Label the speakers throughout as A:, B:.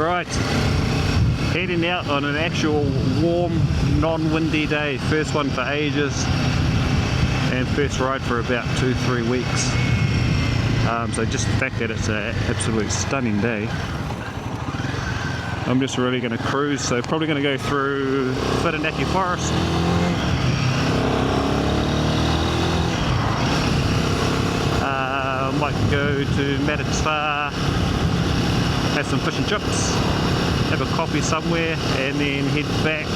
A: Right, heading out on an actual warm, non-windy day. First one for ages, and first ride for about 2-3 weeks. So just the fact that it's an absolute stunning day. I'm just really going to cruise, so probably going to go through Whirinaki forest. Might go to Murapara, have some fish and chips, have a coffee somewhere, and then head back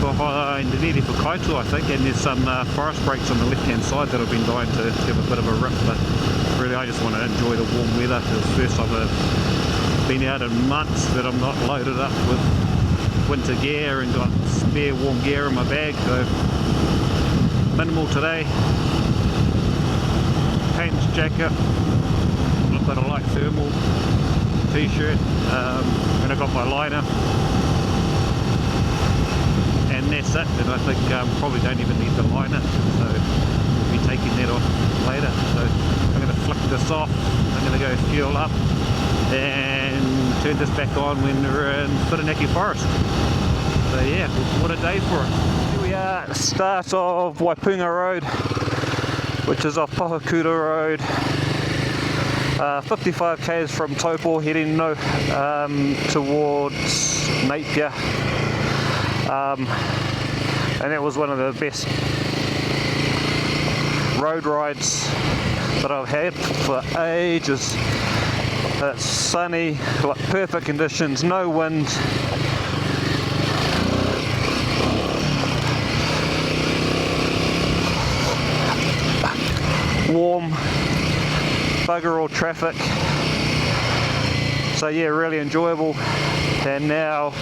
A: behind Rerewhaikaatu, I think, and there's some forest breaks on the left hand side that I've been dying to give a bit of a rip, but really I just want to enjoy the warm weather. It's the first time I've been out in months that I'm not loaded up with winter gear and got spare warm gear in my bag, so minimal today. Pants, jacket, I've got a light thermal t-shirt, and I've got my liner, and that's it. And I think probably don't even need the liner, so we'll be taking that off later. So I'm going to flick this off, I'm going to go fuel up and turn this back on when we're in Whirinaki forest. So yeah, what a day for it. Here we are at the start of Waipunga Road, which is off Pohakuta Road, 55 k's from Taupo, heading towards Napier, and it was one of the best road rides that I've had for ages. It's sunny, like perfect conditions, no wind. Warm, bugger all traffic, so yeah, really enjoyable. And now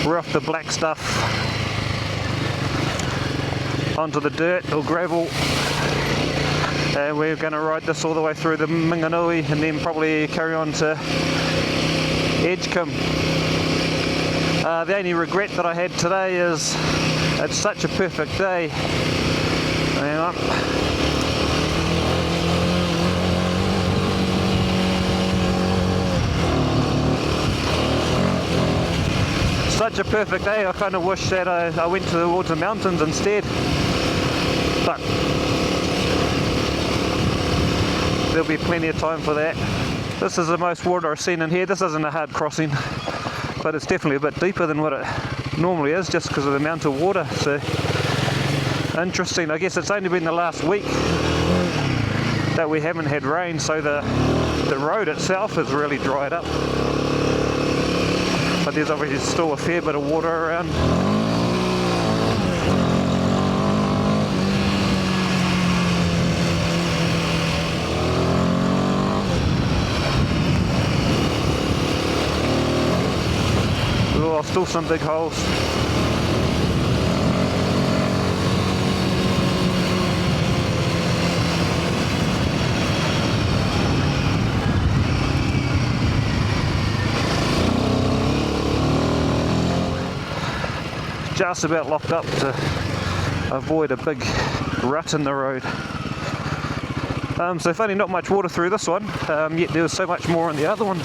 A: we're off the black stuff onto the dirt or gravel, and we're going to ride this all the way through the Minganui and then probably carry on to Edgecombe. The only regret that I had today is it's such a perfect day. Hang on. Such a perfect day, I kind of wish that I went towards the mountains instead, but there'll be plenty of time for that. This is the most water I've seen in here. This isn't a hard crossing, but it's definitely a bit deeper than what it normally is just because of the amount of water. So interesting. I guess it's only been the last week that we haven't had rain, so the road itself has really dried up. But there's obviously still a fair bit of water around. Oh, still some big holes. Just about locked up to avoid a big rut in the road. So funny, not much water through this one, yet there was so much more in the other one.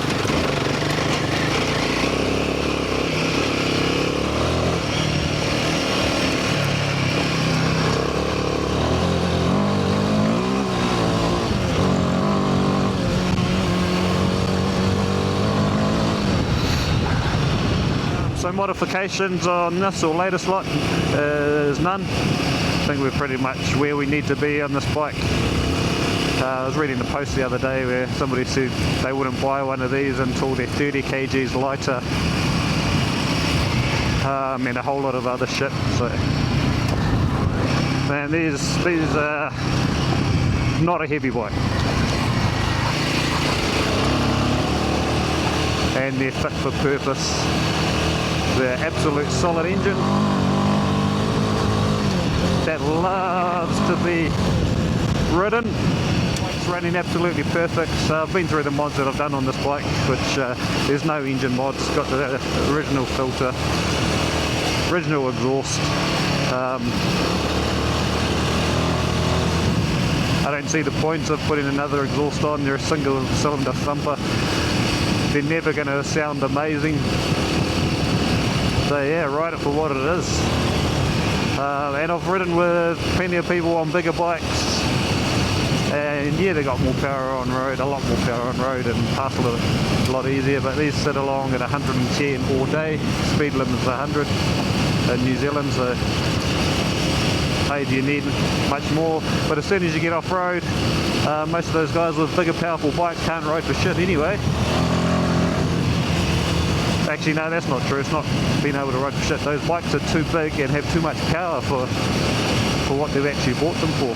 A: So modifications on this or latest lot is none. I think we're pretty much where we need to be on this bike. I was reading the post the other day where somebody said they wouldn't buy one of these until they're 30 kgs lighter, and a whole lot of other shit. So, man, these are not a heavy bike, and they're fit for purpose. The absolute solid engine that loves to be ridden. It's running absolutely perfect. So I've been through the mods that I've done on this bike, which there's no engine mods. It's got the original filter, original exhaust. I don't see the points of putting another exhaust on. They're a single cylinder thumper. they're never going to sound amazing. So yeah, ride it for what it is. And I've ridden with plenty of people on bigger bikes, and yeah, they got more power on road, a lot more power on road, and pass a lot easier. But these sit along at 110 all day. Speed limit's 100 in New Zealand, so hey, do you need much more? But as soon as you get off road, most of those guys with bigger powerful bikes can't ride for shit anyway. Actually no, that's not true. It's not being able to ride for shit. Those bikes are too big and have too much power for what they've actually bought them for.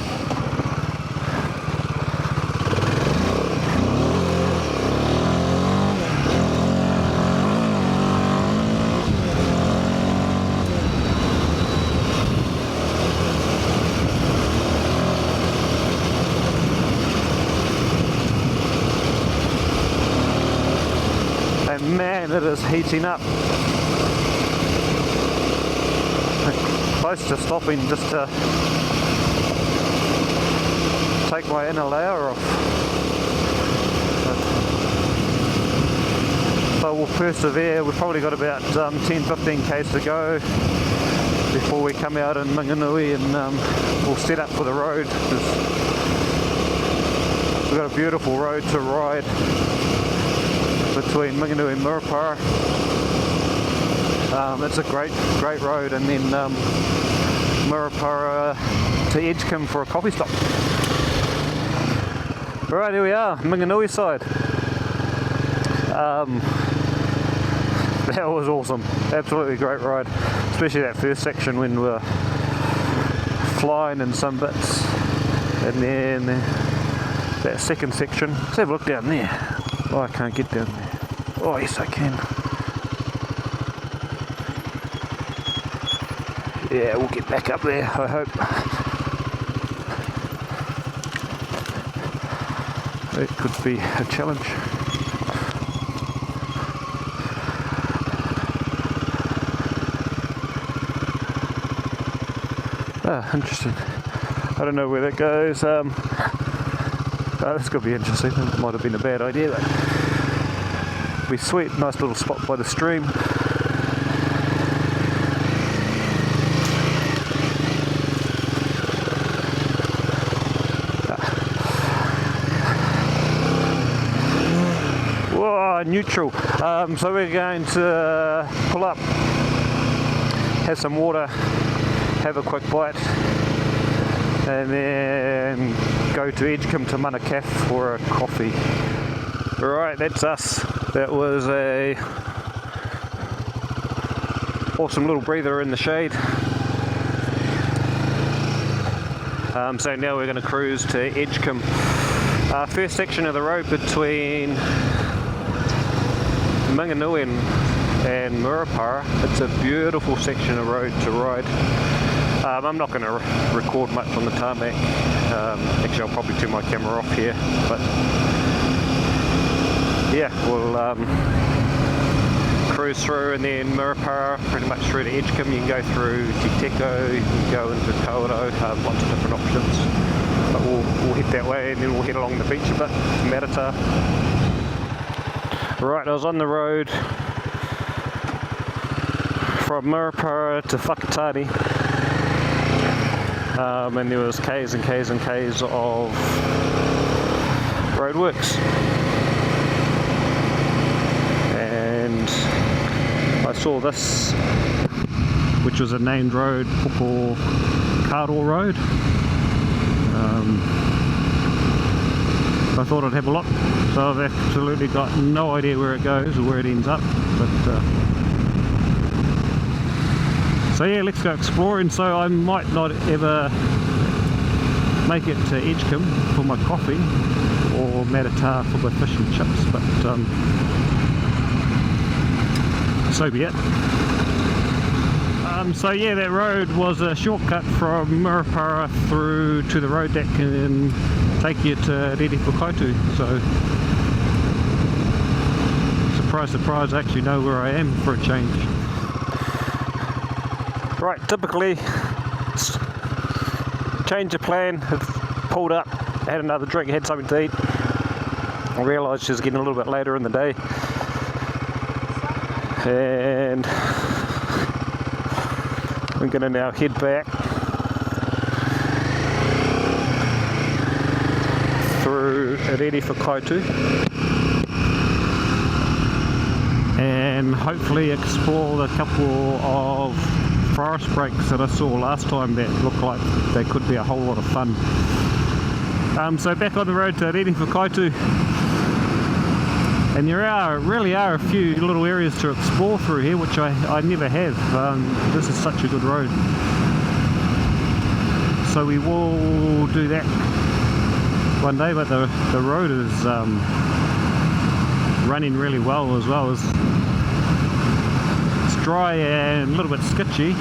A: Man, it is heating up. Close to stopping just to take my inner layer off. But we'll persevere. We've probably got about 10-15 k's to go before we come out in Minganui, and we'll set up for the road. We've got a beautiful road to ride between Minganui and Murapara. It's a great road, and then Murapara to Edgecombe for a coffee stop. Alright, here we are, Minganui side. That was awesome, absolutely great ride, especially that first section when we were flying in some bits, and then that second section. Let's have a look down there. Oh, I can't get down there. Oh, yes, I can. Yeah, we'll get back up there, I hope. That could be a challenge. Ah, interesting. I don't know where that goes. This could be interesting. It might have been a bad idea though. Be sweet, nice little spot by the stream. Whoa, neutral. So we're going to pull up, have some water, have a quick bite, and then go to Edgecombe to Manukaf for a coffee. Right, that's us. That was a awesome little breather in the shade. So now we're going to cruise to Edgecombe. First section of the road between Minganui and Murapara. It's a beautiful section of road to ride. I'm not going to record much on the tarmac. Actually, I'll probably turn my camera off here, but yeah, we'll cruise through, and then Murapara, pretty much through to Edgecombe. You can go through Te Teko, you can go into Kauro, lots of different options. But we'll head that way, and then we'll head along the beach a bit to Marata. Right, I was on the road from Murapara to Whakatane. And there was k's and k's and k's of roadworks, and I saw this, which was a named road, Rerewhaikaatu Road. I thought I'd have a look, so I've absolutely got no idea where it goes or where it ends up, but so yeah, let's go exploring. So I might not ever make it to Edgecombe for my coffee or Marata for my fish and chips, but so be it. So yeah, that road was a shortcut from Murapara through to the road that can take you to Rerewhaikaatu. So surprise, surprise, I actually know where I am for a change. Right, typically, change of plan, have pulled up, had another drink, had something to eat. I realised it was getting a little bit later in the day, and we're going to now head back through Rerewhaikaatu and hopefully explore the couple of forest breaks that I saw last time that looked like they could be a whole lot of fun. So back on the road to Rerewhaikaatu, and there really are a few little areas to explore through here which I never have. This is such a good road, so we will do that one day, but the road is running really well as it's dry and a little bit sketchy,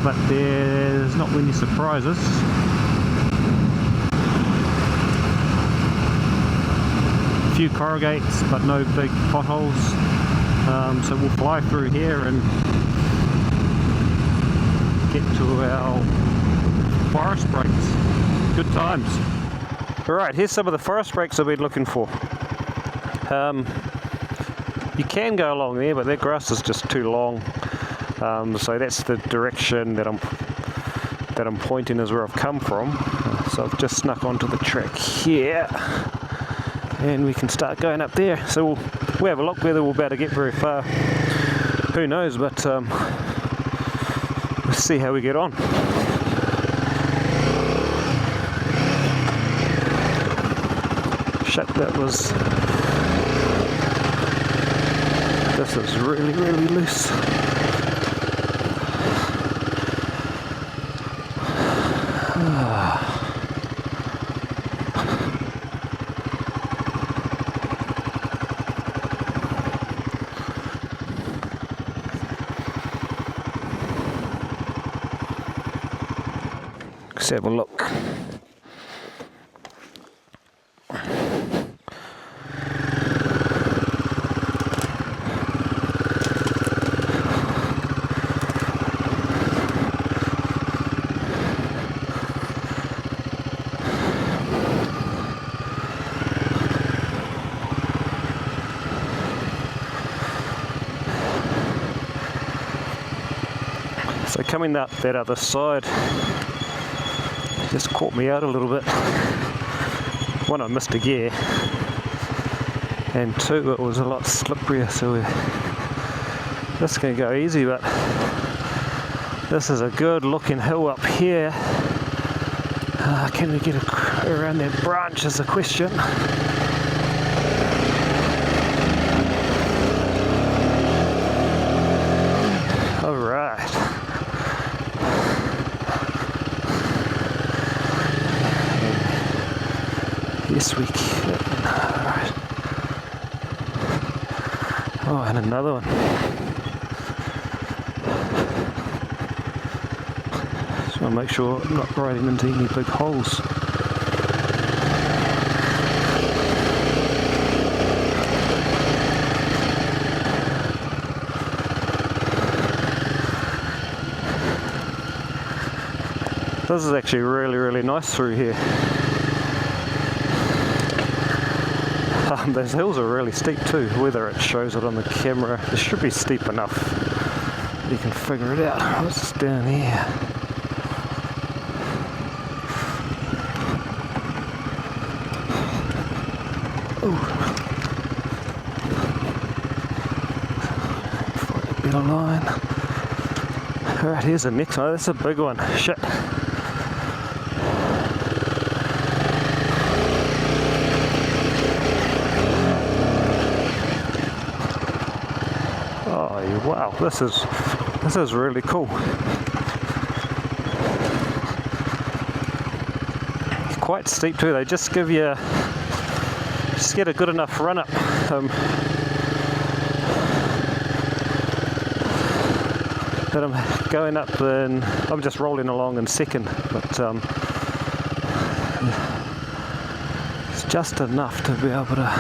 A: but there's not many surprises. A few corrugates but no big potholes, so we'll fly through here and get to our forest breaks. Good times. Alright, here's some of the forest breaks I've been looking for. You can go along there, but that grass is just too long. So that's the direction that I'm pointing is where I've come from. So I've just snuck onto the track here, and we can start going up there. So we'll have a look whether we'll be able to get very far. Who knows, but let's see how we get on. Shit, this is really, really loose. Let's have a look. So coming up that other side just caught me out a little bit. One, I missed a gear, and two, it was a lot slipperier, so this is going to go easy, but this is a good looking hill up here. Can we get around that branch is the question. Alright. Yes, we can. Alright. Oh, and another one. Just want to make sure I'm not riding into any big holes. This is actually really, really nice through here. Those hills are really steep too, whether it shows it on the camera. It should be steep enough. You can figure it out. What's down here? Ooh. Find a better line. Alright, here's the next one. That's a big one. Shit. Wow, this is really cool. Quite steep too. They just give you, just get a good enough run up. That I'm going up and I'm just rolling along in second, but it's just enough to be able to.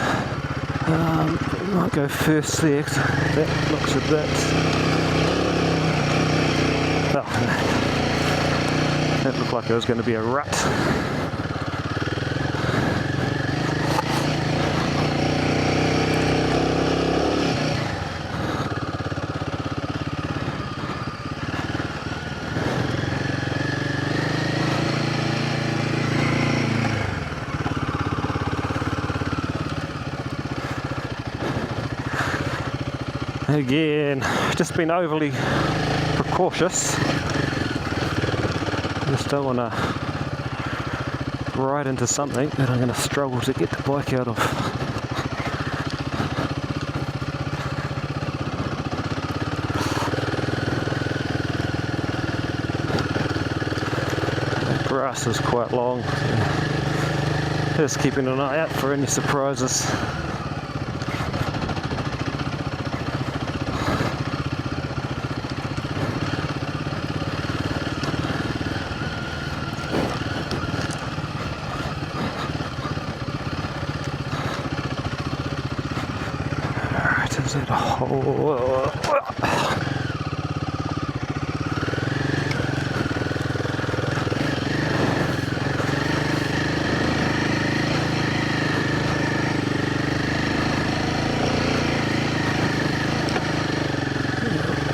A: We might go first there, 'cause that looks a bit. Oh, that looked like it was going to be a rut. Again, just been overly precautious. Just don't want to ride into something that I'm going to struggle to get the bike out of. The grass is quite long, so just keeping an eye out for any surprises. Is it a hole?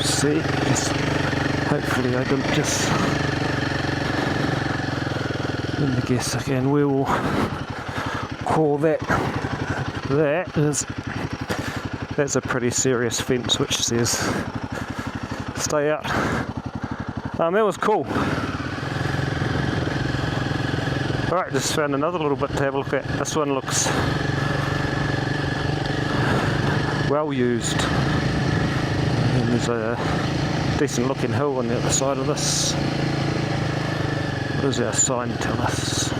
A: See, just hopefully I don't just in the guess again. We will call that that's a pretty serious fence which says stay out. That was cool. Alright, just found another little bit to have a look at. This one looks well used. And there's a decent looking hill on the other side of this. What does our sign tell us?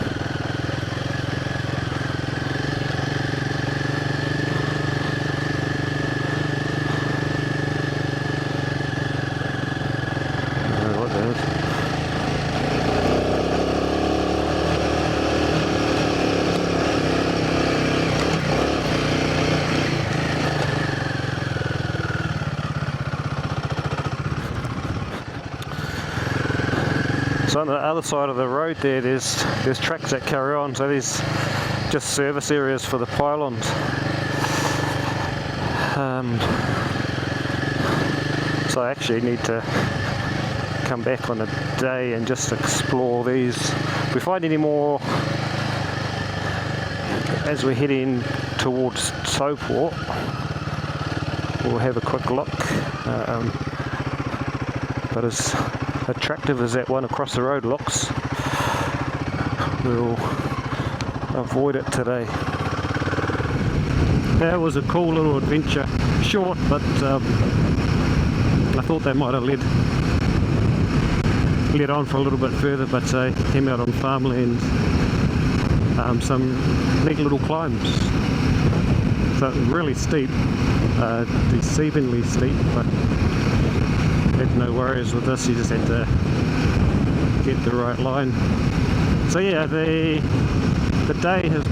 A: So on the other side of the road there's tracks that carry on, so there's just service areas for the pylons. So I actually need to come back on a day and just explore these. If we find any more as we're heading towards Soport, we'll have a quick look. But as attractive as that one across the road looks, we'll avoid it today. That was a cool little adventure. Short, but I thought they might have led on for a little bit further, but came out on farmland. Some neat little climbs. So really steep, deceivingly steep, but had no worries with this. You just had to get the right line. So yeah, the day has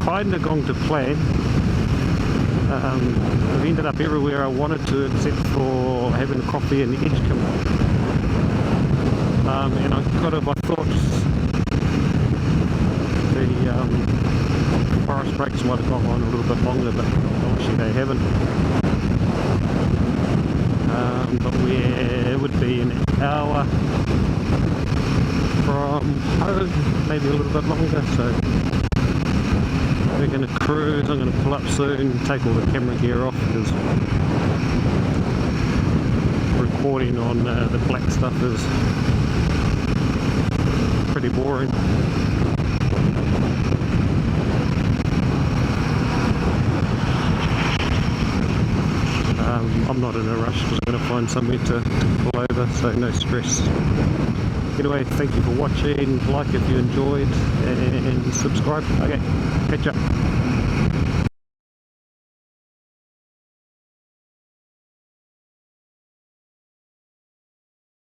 A: kind of gone to plan. I've ended up everywhere I wanted to except for having a coffee in Edgecombe. And I thought the forest breaks might have gone on a little bit longer, but obviously they haven't. But it would be an hour from home, maybe a little bit longer, so we're going to cruise. I'm going to pull up soon, take all the camera gear off because recording on the black stuff is pretty boring. I'm not in a rush because I'm going to find somewhere to pull over, so no stress. Anyway, thank you for watching, like if you enjoyed, and subscribe. Okay, catch up.